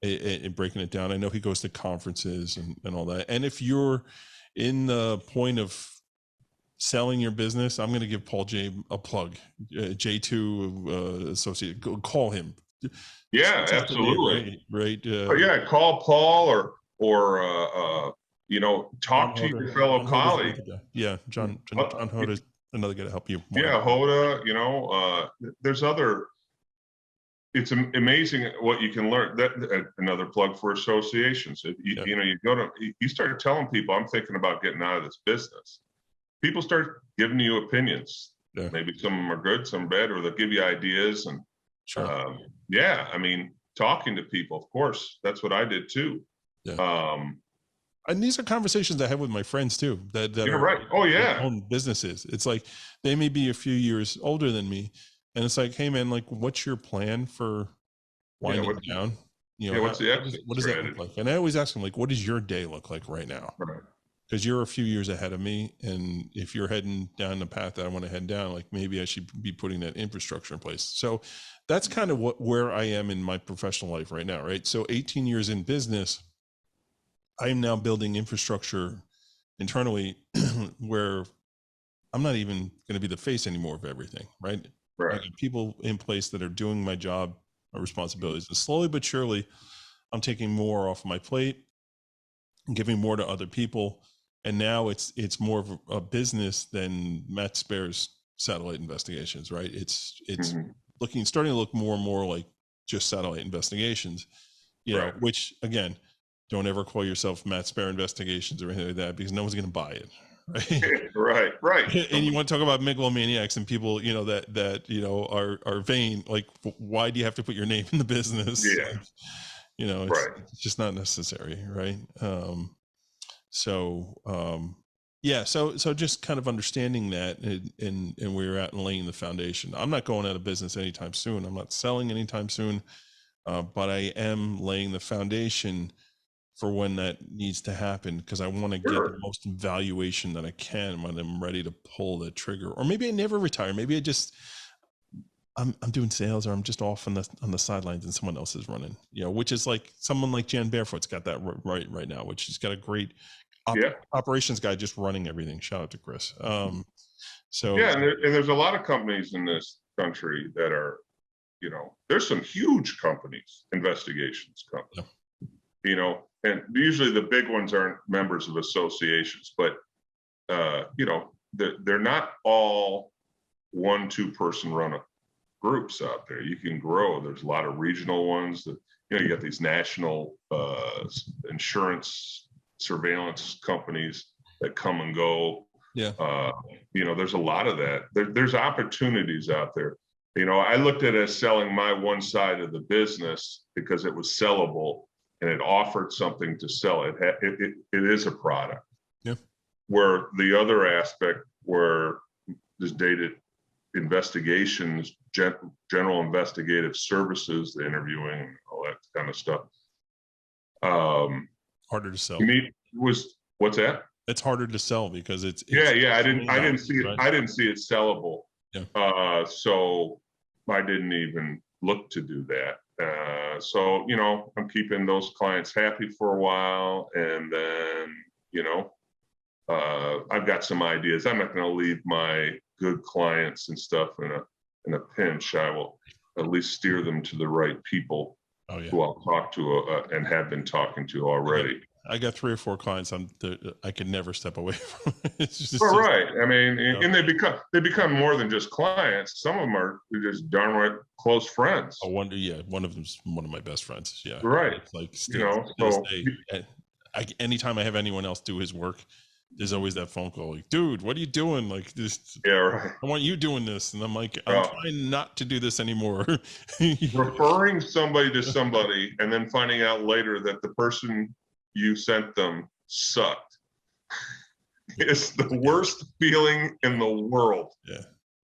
Speaker 2: In breaking it down. I know he goes to conferences and all that. And if you're in the point of selling your business, I'm going to give Paul J a plug. J2 associate, call him.
Speaker 5: Yeah, absolutely.
Speaker 2: Right.
Speaker 5: Yeah, call Paul or you know, talk to your fellow colleague.
Speaker 2: Yeah, John Hoda is another guy to help you.
Speaker 5: Yeah, Hoda. You know, there's other. It's amazing what you can learn. That another plug for associations. You know, you start telling people, I'm thinking about getting out of this business. People start giving you opinions. Yeah. Maybe some of them are good, some bad, or they'll give you ideas. And yeah, I mean, talking to people, of course, that's what I did too. Yeah.
Speaker 2: And these are conversations I have with my friends too, that
Speaker 5: are right. Oh yeah,
Speaker 2: own businesses. It's like they may be a few years older than me, and it's like, hey man, like, what's your plan for winding down? You know, what does that look like? And I always ask them, like, what does your day look like right now? Right. Because you're a few years ahead of me, and if you're heading down the path that I want to head down, like maybe I should be putting that infrastructure in place. So that's kind of where I am in my professional life right now, right? So 18 years in business, I am now building infrastructure internally where I'm not even going to be the face anymore of everything, right? Right. I got people in place that are doing my job, my responsibilities, and slowly but surely, I'm taking more off my plate, giving more to other people. And now it's more of a business than Matt Spaier's satellite investigations, right? It's starting to look more and more like just satellite investigations, you know, which again, don't ever call yourself Matt Spaier Investigations or anything like that, because no one's going to buy it, right? Right. And you want to talk about megalomaniacs and people, you know, that you know are vain. Like, why do you have to put your name in the business? Yeah. You know, it's just not necessary, right? So just kind of understanding that and where you're at and laying the foundation. I'm not going out of business anytime soon. I'm not selling anytime soon, but I am laying the foundation for when that needs to happen, because I want to get the most valuation that I can when I'm ready to pull the trigger. Or maybe I never retire. Maybe I just I'm doing sales, or I'm just off on the sidelines and someone else is running, you know, which is like someone like Jan Barefoot's got that right now, which he's got a great operations guy just running everything. Shout out to Chris. So
Speaker 5: yeah, and there's a lot of companies in this country that are, you know, there's some huge companies, investigations companies, you know, and usually the big ones aren't members of associations, but you know, they're not all 1-2 person run groups out there. You can grow. There's a lot of regional ones that, you know, you got these national insurance surveillance companies that come and go. Yeah. You know, there's a lot of that. There's opportunities out there. You know, I looked at it as selling my one side of the business because it was sellable and it offered something to sell. It is a product. Yeah. Where the other aspect, where this data investigations, general investigative services, the interviewing, and all that kind of stuff.
Speaker 2: Harder to sell.
Speaker 5: What's that?
Speaker 2: It's harder to sell because it's
Speaker 5: I didn't see it sellable. Yeah. So I didn't even look to do that. So, you know, I'm keeping those clients happy for a while, and then, you know, I've got some ideas. I'm not going to leave my good clients and stuff in a pinch. I will at least steer them to the right people who I'll talk to and have been talking to already.
Speaker 2: I got 3 or 4 clients I could never step away from. It's just,
Speaker 5: Well, right. I mean,
Speaker 2: you know.
Speaker 5: and they become more than just clients. Some of them are just darn right close friends.
Speaker 2: Oh, one of them's one of my best friends. Yeah.
Speaker 5: Right.
Speaker 2: It's like
Speaker 5: You know,
Speaker 2: to this
Speaker 5: so
Speaker 2: day, anytime I have anyone else do his work, there's always that phone call like, dude, what are you doing? Like this,
Speaker 5: yeah, right.
Speaker 2: I want you doing this. And I'm like, I'm trying not to do this anymore.
Speaker 5: Referring somebody to somebody and then finding out later that the person you sent them sucked is the worst feeling in the world.
Speaker 2: Yeah.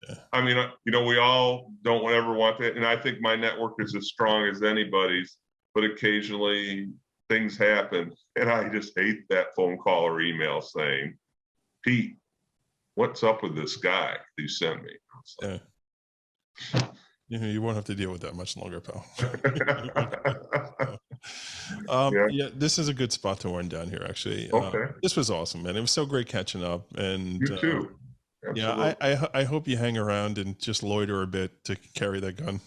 Speaker 2: Yeah.
Speaker 5: I mean, you know, we all don't ever want that. And I think my network is as strong as anybody's, but occasionally things happen. And I just hate that phone call or email saying, Pete, what's up with this guy you sent me?
Speaker 2: Yeah. You won't have to deal with that much longer, pal. Yeah, this is a good spot to wind down here, actually.
Speaker 5: Okay.
Speaker 2: This was awesome, man. It was so great catching up. And
Speaker 5: you too.
Speaker 2: Yeah, I hope you hang around and just loiter a bit to carry that gun.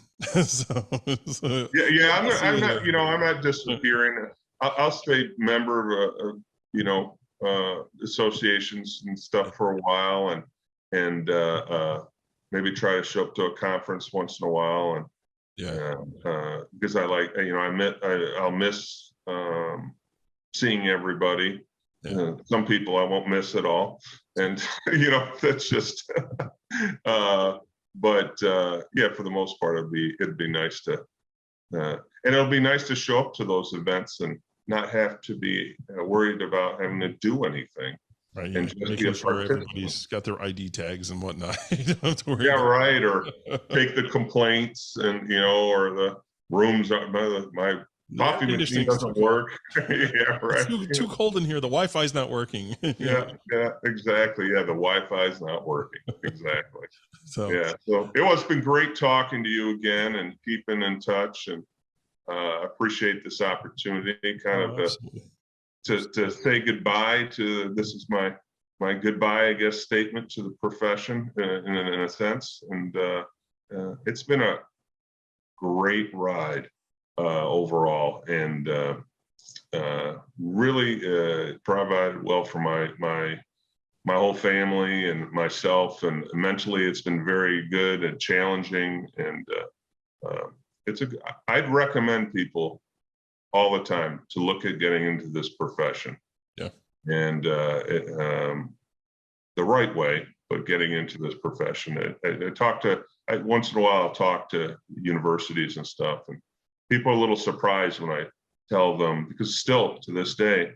Speaker 5: Yeah. I'm not. You know, I'm not disappearing. I'll stay member of you know, associations and stuff for a while, and maybe try to show up to a conference once in a while, and because I like, you know, I'll miss seeing everybody.
Speaker 2: Yeah.
Speaker 5: Some people I won't miss at all, and you know, that's just. But yeah, for the most part, it'd be nice to, and it'll be nice to show up to those events and not have to be worried about having to do anything.
Speaker 2: Right,
Speaker 5: and
Speaker 2: just making sure everybody's got their ID tags and whatnot. You don't have to worry
Speaker 5: right. Or take the complaints, and you know, or the rooms. My coffee machine doesn't work. Yeah, right.
Speaker 2: It's too cold in here. The Wi-Fi's not working.
Speaker 5: Yeah, exactly. Yeah, the Wi-Fi's not working. Exactly.
Speaker 2: So
Speaker 5: It's been great talking to you again and keeping in touch, and appreciate this opportunity. To say goodbye to, this is my goodbye, I guess, statement to the profession in a sense. And it's been a great ride overall, and really provided well for my whole family and myself, and mentally it's been very good and challenging. And I'd recommend people all the time to look at getting into this profession.
Speaker 2: Yeah.
Speaker 5: And the right way, but getting into this profession. Once in a while, I'll talk to universities and stuff, and people are a little surprised when I tell them, because still to this day,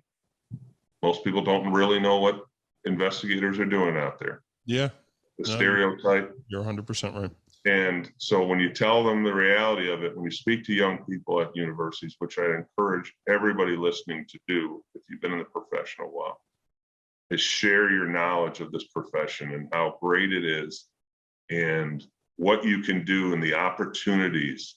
Speaker 5: most people don't really know what investigators are doing out there.
Speaker 2: Yeah.
Speaker 5: The stereotype.
Speaker 2: You're 100% right.
Speaker 5: And so when you tell them the reality of it, when you speak to young people at universities, which I encourage everybody listening to do, if you've been in the profession a while, is share your knowledge of this profession and how great it is, and what you can do and the opportunities.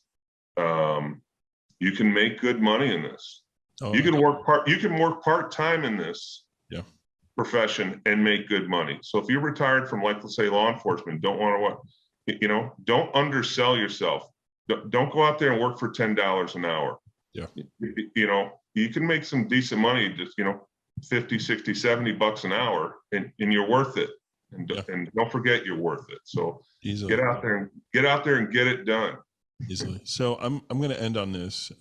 Speaker 5: You can make good money in this. You can work part-time in this profession and make good money. So if you're retired from, like, let's say, law enforcement, don't want to, you know, don't undersell yourself. Don't go out there and work for $10 an hour.
Speaker 2: Yeah.
Speaker 5: You know, you can make some decent money, just, you know, 50, 60, 70 bucks an hour, and you're worth it. And don't forget you're worth it. So
Speaker 2: easily.
Speaker 5: Get out there and get it done.
Speaker 2: Easily. So I'm going to end on this.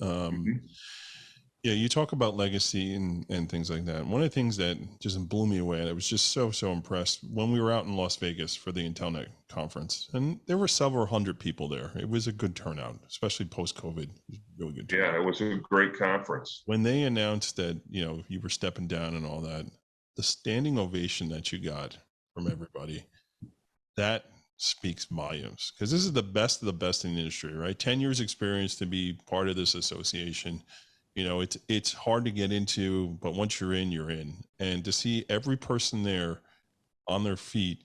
Speaker 2: Yeah, you talk about legacy and things like that. One of the things that just blew me away, and I was just so impressed, when we were out in Las Vegas for the Intelnet conference, and there were several hundred people there. It was a good turnout, especially post-COVID. It was a really good turnout.
Speaker 5: Yeah, it was a great conference.
Speaker 2: When they announced that, you know, you were stepping down and all that, the standing ovation that you got from everybody, that speaks volumes, because this is the best of the best in the industry, right? 10 years experience to be part of this association. You know, it's hard to get into, but once you're in, you're in. And to see every person there on their feet,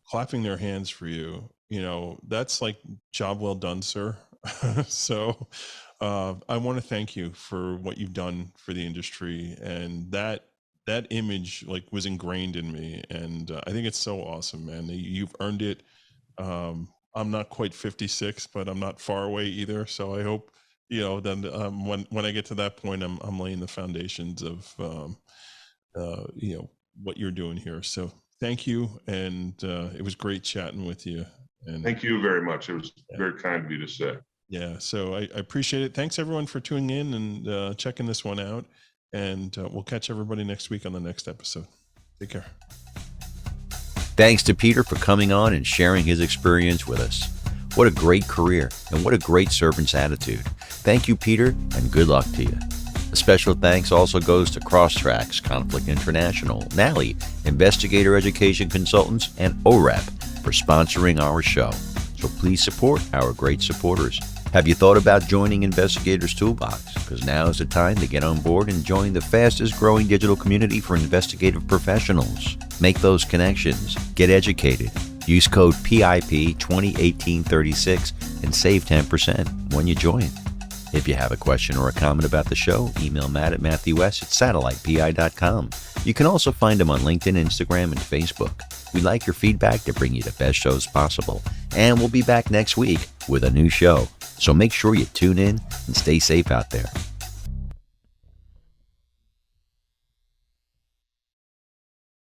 Speaker 2: clapping their hands for you, you know, that's like, job well done, sir. So I want to thank you for what you've done for the industry, and that image, like, was ingrained in me. And I think it's so awesome, man. You've earned it. I'm not quite 56, but I'm not far away either. So I hope then when I get to that point, I'm laying the foundations of what you're doing here. So thank you, and it was great chatting with you. And
Speaker 5: thank you very much. It was very kind of you to say.
Speaker 2: Yeah, so I appreciate it. Thanks everyone for tuning in and checking this one out. And we'll catch everybody next week on the next episode. Take care.
Speaker 4: Thanks to Peter for coming on and sharing his experience with us. What a great career and what a great servant's attitude. Thank you, Peter, and good luck to you. A special thanks also goes to Crosstracks, Conflict International, NALI, Investigator Education Consultants, and ORAP for sponsoring our show. So please support our great supporters. Have you thought about joining Investigator's Toolbox? Because now is the time to get on board and join the fastest growing digital community for investigative professionals. Make those connections. Get educated. Use code PIP 201836 and save 10% when you join. If you have a question or a comment about the show, email Matt at matthews@satellitepi.com. You can also find him on LinkedIn, Instagram, and Facebook. We'd like your feedback to bring you the best shows possible. And we'll be back next week with a new show. So make sure you tune in and stay safe out there.